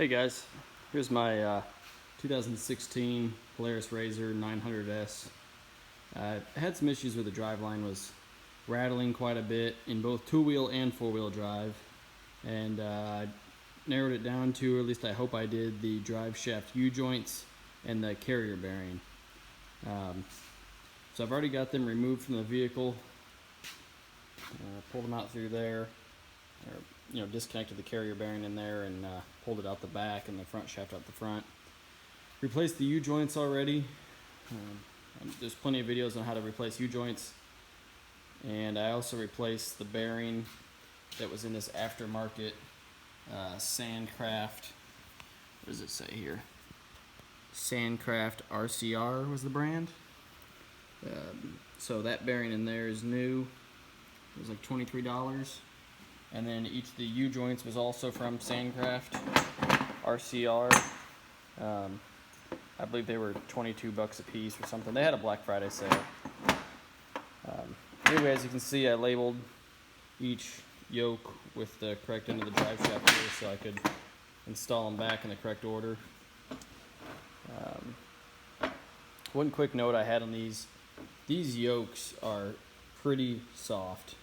Hey guys, here's my 2016 Polaris RZR 900S. I had some issues with the driveline, was rattling quite a bit in both two-wheel and four-wheel drive, and I narrowed it down to, or at least I hope I did, the Driveshaft U-joints and the carrier bearing. So I've already got them removed from the vehicle, pulled them out through there, or disconnected the carrier bearing in there and pulled it out the back and the front shaft out the front. Replaced the U-joints already. There's plenty of videos on how to replace U-joints, and I also replaced the bearing that was in this aftermarket Sandcraft. What does it say here? Sandcraft RCR was the brand. So that bearing in there is new. It was like $23. And then each of the U-joints was also from Sandcraft RCR. I believe they were $22 a piece or something. They had a Black Friday sale. Anyway, as you can see, I labeled each yoke with the correct end of the drive shaft here so I could install them back in the correct order. One quick note I had on these yokes are pretty soft.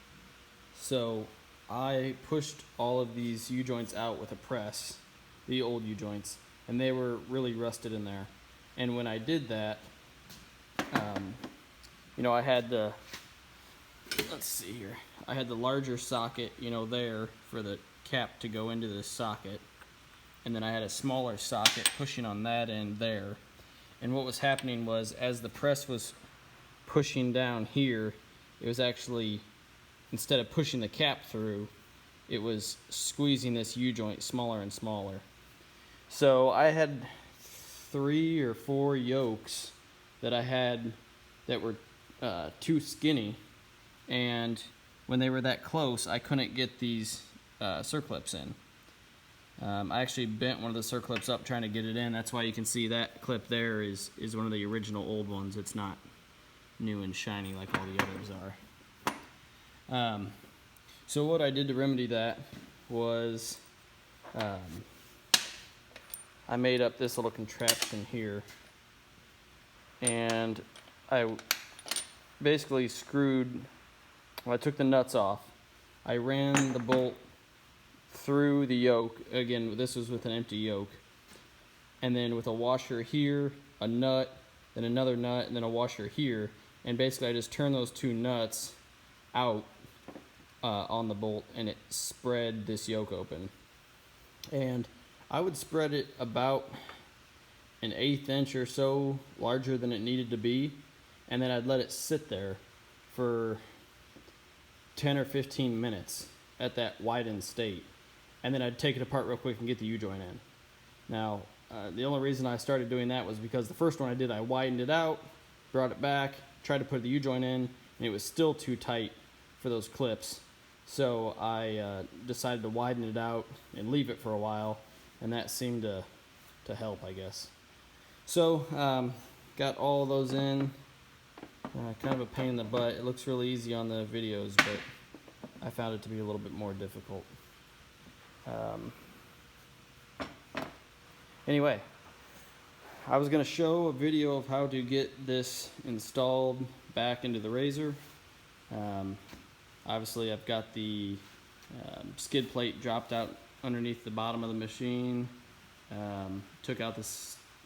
So I pushed all of these U-joints out with a press, the old U-joints, and they were really rusted in there. And when I did that, I had the, let's see here, I had the larger socket, there for the cap to go into this socket, and then I had a smaller socket pushing on that end there. And what was happening was, as the press was pushing down here, it was actually, instead of pushing the cap through, it was squeezing this U-joint smaller and smaller. So I had 3 or 4 yokes that I had that were too skinny, and when they were that close, I couldn't get these circlips in. I actually bent one of the circlips up trying to get it in. That's why you can see that clip there is one of the original old ones. It's not new and shiny like all the others are. So what I did to remedy that was I made up this little contraption here, and I basically I took the nuts off. I ran the bolt through the yoke. Again, this was with an empty yoke, and then with a washer here, a nut, then another nut, and then a washer here, and basically I just turned those 2 nuts out on the bolt, and it spread this yoke open. And I would spread it about an 1/8 inch or so larger than it needed to be, and then I'd let it sit there for 10 or 15 minutes at that widened state, and then I'd take it apart real quick and get the U-joint in. Now, the only reason I started doing that was because the first one I did, I widened it out, brought it back, tried to put the U-joint in, and it was still too tight for those clips. So I decided to widen it out and leave it for a while, and that seemed to help, I guess. So got all of those in. Kind of a pain in the butt. It looks really easy on the videos, but I found it to be a little bit more difficult. Anyway, I was going to show a video of how to get this installed back into the RZR. Obviously, I've got the skid plate dropped out underneath the bottom of the machine. Took out the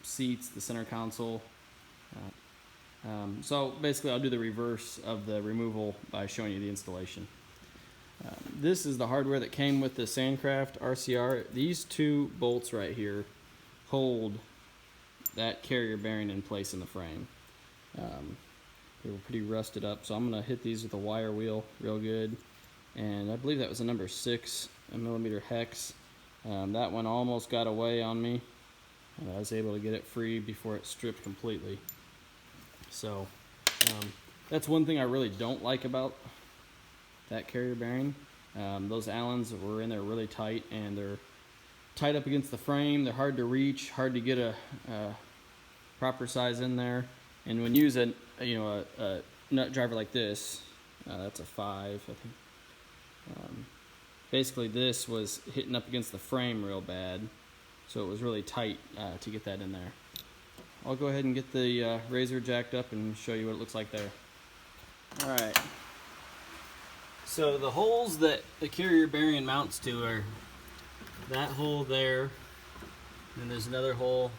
seats, the center console. So basically, I'll do the reverse of the removal by showing you the installation. This is the hardware that came with the Sandcraft RCR. These 2 bolts right here hold that carrier bearing in place in the frame. They were pretty rusted up, so I'm going to hit these with a wire wheel real good. And I believe that was a number 6 millimeter hex. That one almost got away on me, and I was able to get it free before it stripped completely. So that's one thing I really don't like about that carrier bearing. Those Allens were in there really tight, and they're tight up against the frame. They're hard to reach, hard to get a proper size in there. And when you use a nut driver like this, that's a 5, I think. Basically, this was hitting up against the frame real bad, so it was really tight to get that in there. I'll go ahead and get the RZR jacked up and show you what it looks like there. Alright, so the holes that the carrier bearing mounts to are that hole there, and there's another hole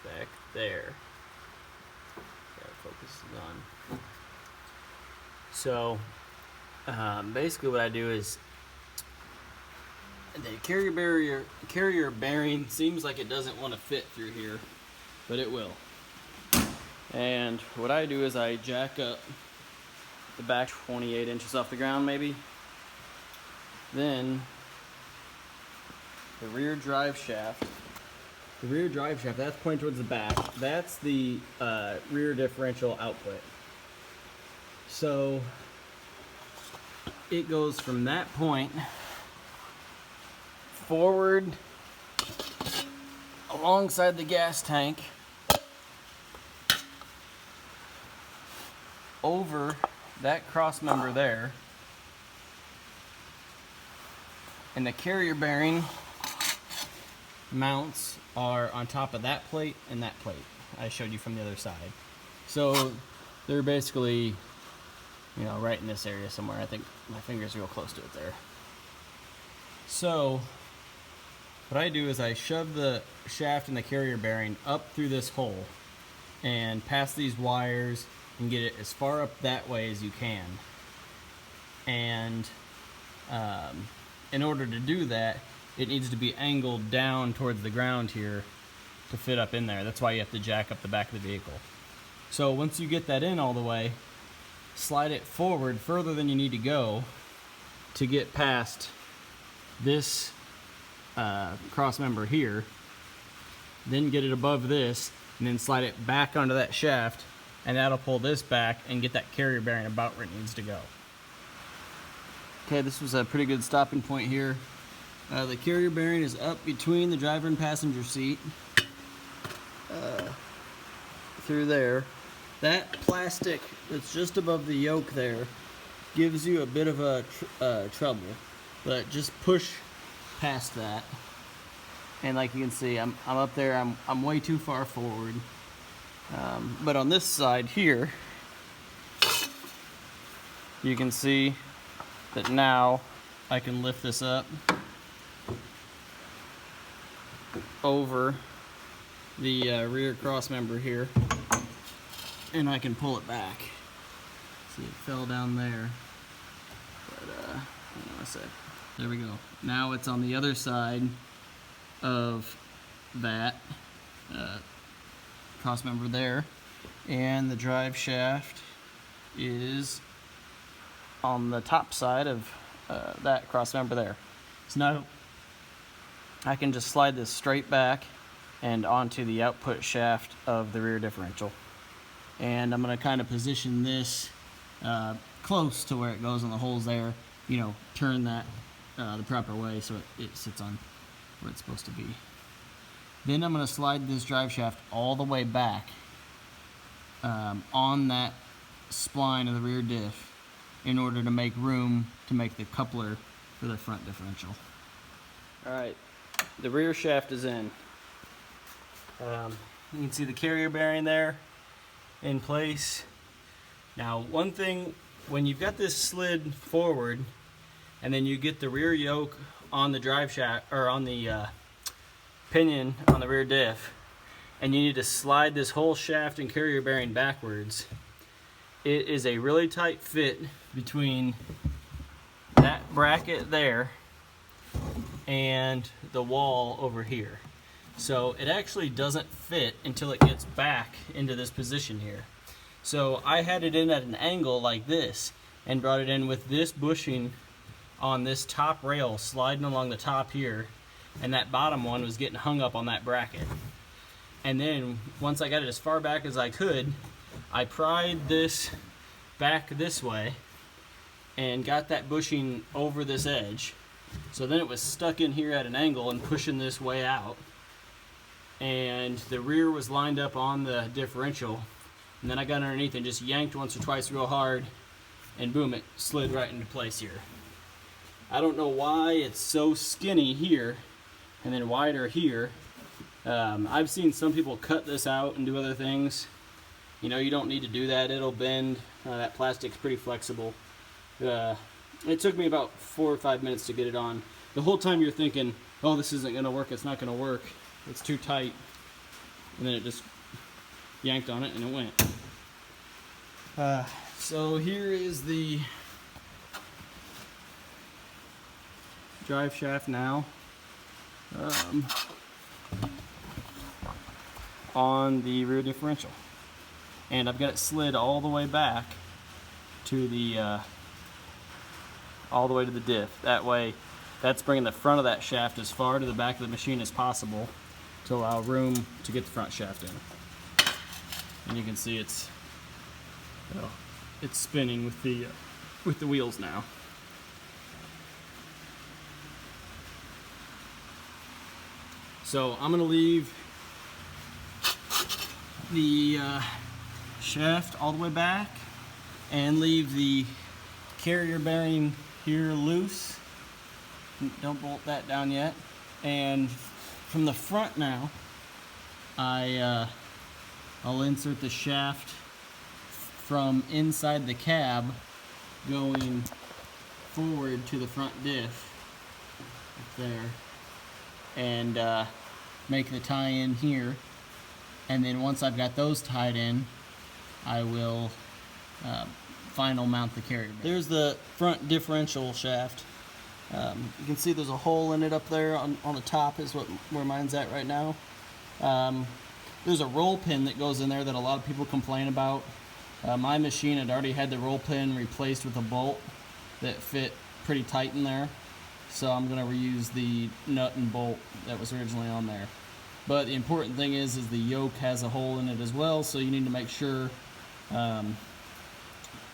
back there. Gotta focus on. So basically what I do is the carrier bearing seems like it doesn't want to fit through here, but it will. And what I do is I jack up the back 28 inches off the ground maybe. Then the rear drive shaft. The rear drive shaft, that's pointed towards the back. That's the rear differential output. So it goes from that point forward alongside the gas tank over that cross member there, and the carrier bearing mounts are on top of that plate and that plate I showed you from the other side. So they're basically, you know, right in this area somewhere. I think my finger's real close to it there. So what I do is I shove the shaft and the carrier bearing up through this hole and pass these wires and get it as far up that way as you can. And in order to do that, it needs to be angled down towards the ground here to fit up in there. That's why you have to jack up the back of the vehicle. So once you get that in all the way, slide it forward further than you need to go to get past this cross member here, then get it above this, and then slide it back onto that shaft, and that'll pull this back and get that carrier bearing about where it needs to go. Okay, this was a pretty good stopping point here. The carrier bearing is up between the driver and passenger seat through there. That plastic that's just above the yoke there gives you a bit of a trouble, but just push past that. And like you can see, I'm up there, I'm way too far forward. But on this side here, you can see that now I can lift this up over the rear cross member here, and I can pull it back. See, it fell down there, but hang on a sec. There we go. Now it's on the other side of that cross member there, and the drive shaft is on the top side of that cross member there. So now I can just slide this straight back and onto the output shaft of the rear differential. And I'm going to kind of position this close to where it goes in the holes there, you know, turn that the proper way so it sits on where it's supposed to be. Then I'm going to slide this drive shaft all the way back on that spline of the rear diff in order to make room to make the coupler for the front differential. Alright, the rear shaft is in. You can see the carrier bearing there in place. Now, one thing, when you've got this slid forward and then you get the rear yoke on the drive shaft, or on the pinion on the rear diff, and you need to slide this whole shaft and carrier bearing backwards, it is a really tight fit between that bracket there and the wall over here. So it actually doesn't fit until it gets back into this position here. So I had it in at an angle like this and brought it in with this bushing on this top rail sliding along the top here, and that bottom one was getting hung up on that bracket. And then once I got it as far back as I could, I pried this back this way and got that bushing over this edge. So then it was stuck in here at an angle and pushing this way out. And the rear was lined up on the differential. And then I got underneath and just yanked once or twice real hard, and boom, it slid right into place here. I don't know why it's so skinny here and then wider here. I've seen some people cut this out and do other things. You know, you don't need to do that. It'll bend. That plastic's pretty flexible. It took me about 4 or 5 minutes to get it on. The whole time you're thinking, oh, this isn't going to work, it's not going to work, it's too tight. And then it just yanked on it and it went. So here is the drive shaft now. On the rear differential. And I've got it slid all the way back to the all the way to the diff. That way, that's bringing the front of that shaft as far to the back of the machine as possible to allow room to get the front shaft in. And you can see it's spinning with the wheels now. So I'm gonna leave the shaft all the way back and leave the carrier bearing here loose. Don't bolt that down yet. And from the front now, I'll insert the shaft from inside the cab going forward to the front diff up there, and make the tie-in here. And then once I've got those tied in, I will final mount the carrier bearing. There's the front differential shaft. You can see there's a hole in it up there on the top is where mine's at right now. There's a roll pin that goes in there that a lot of people complain about. My machine had already had the roll pin replaced with a bolt that fit pretty tight in there. So I'm going to reuse the nut and bolt that was originally on there. But the important thing is the yoke has a hole in it as well, so you need to make sure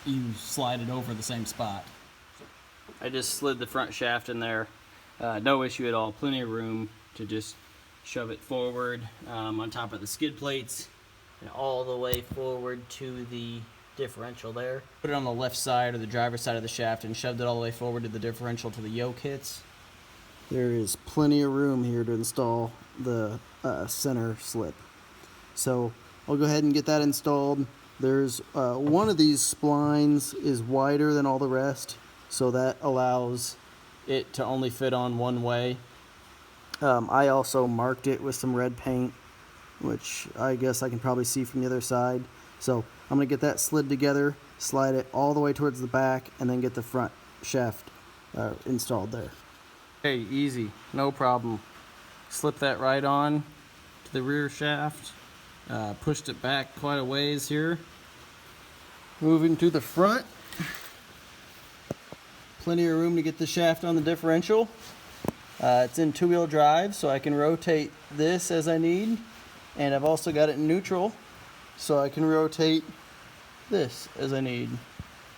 you slide it over the same spot. I just slid the front shaft in there. No issue at all. Plenty of room to just shove it forward on top of the skid plates and all the way forward to the differential there. Put it on the left side or the driver's side of the shaft and shoved it all the way forward to the differential till the yoke hits. There is plenty of room here to install the center slip. So I'll go ahead and get that installed. There's one of these splines is wider than all the rest, so that allows it to only fit on one way. I also marked it with some red paint, which I guess I can probably see from the other side. So I'm going to get that slid together, slide it all the way towards the back, and then get the front shaft installed there. Okay, easy, no problem. Slip that right on to the rear shaft. Pushed it back quite a ways here. Moving to the front. Plenty of room to get the shaft on the differential. It's in two-wheel drive, so I can rotate this as I need. And I've also got it in neutral, so I can rotate this as I need.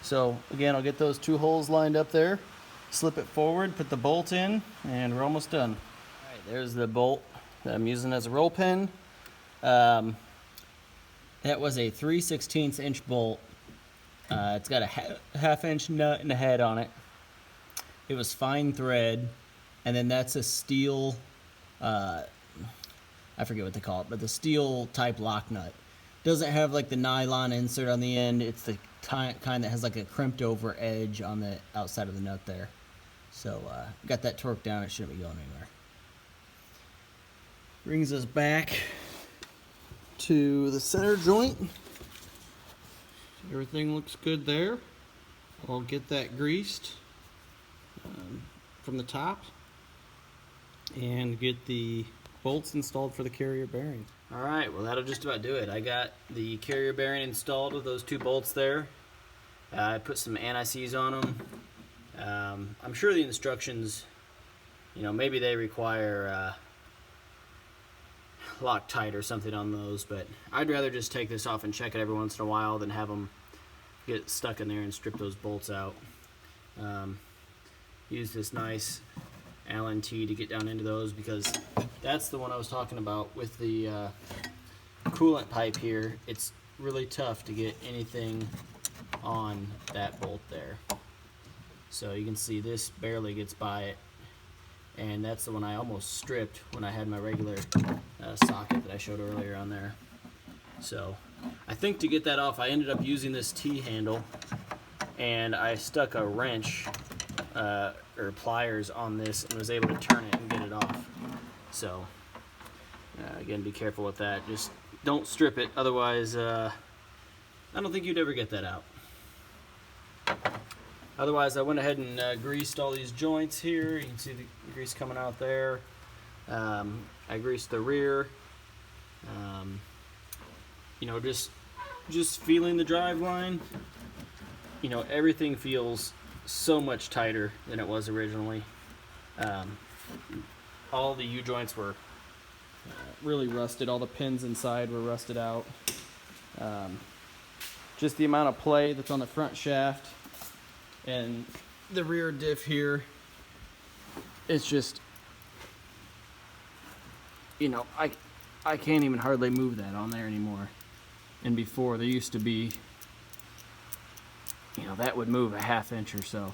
So again, I'll get those two holes lined up there, slip it forward, put the bolt in, and we're almost done. All right, there's the bolt that I'm using as a roll pin. That was a 3/16 inch bolt. It's got a half-inch nut and a head on it. It was fine thread, and then that's a steel, I forget what they call it, but the steel type lock nut. Doesn't have like the nylon insert on the end. It's the kind that has like a crimped over edge on the outside of the nut there. So got that torqued down. It shouldn't be going anywhere. Brings us back to the center joint. Everything looks good there. I'll get that greased from the top and get the bolts installed for the carrier bearing. Alright, well that'll just about do it. I got the carrier bearing installed with those two bolts there. I put some anti-seize on them. I'm sure the instructions, you know, maybe they require Loctite or something on those, but I'd rather just take this off and check it every once in a while than have them get stuck in there and strip those bolts out. Use this nice Allen T to get down into those, because that's the one I was talking about with the coolant pipe here. It's really tough to get anything on that bolt there. So you can see this barely gets by it, and that's the one I almost stripped when I had my regular socket that I showed earlier on there. So I think to get that off, I ended up using this T-handle, and I stuck a wrench or pliers on this and was able to turn it and get it off. So again, be careful with that. Just don't strip it, otherwise I don't think you'd ever get that out. Otherwise, I went ahead and greased all these joints here. You can see the grease coming out there. I greased the rear. You know, just feeling the drive line. You know, everything feels so much tighter than it was originally. All the U-joints were really rusted. All the pins inside were rusted out. Just the amount of play that's on the front shaft and the rear diff here, it's just, you know, I can't even hardly move that on there anymore. And before, there used to be, you know, that would move a ½ inch or so.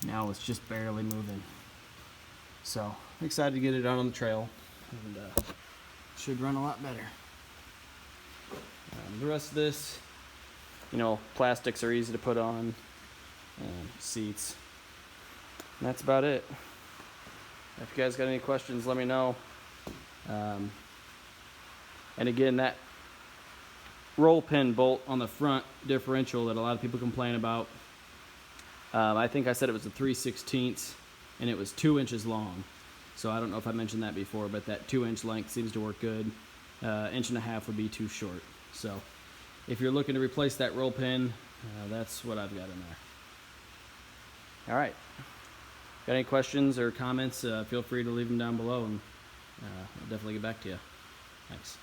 Now it's just barely moving. So I'm excited to get it out on the trail, and should run a lot better. The rest of this, you know, plastics are easy to put on, seats, and that's about it. If you guys got any questions, let me know. And again, that roll pin bolt on the front differential that a lot of people complain about, I think I said it was a 3/16, and it was 2 inches long. So I don't know if I mentioned that before, but that 2-inch length seems to work good. 1.5 inches would be too short. So if you're looking to replace that roll pin, that's what I've got in there. All right. Got any questions or comments, feel free to leave them down below, and I'll definitely get back to you. Thanks.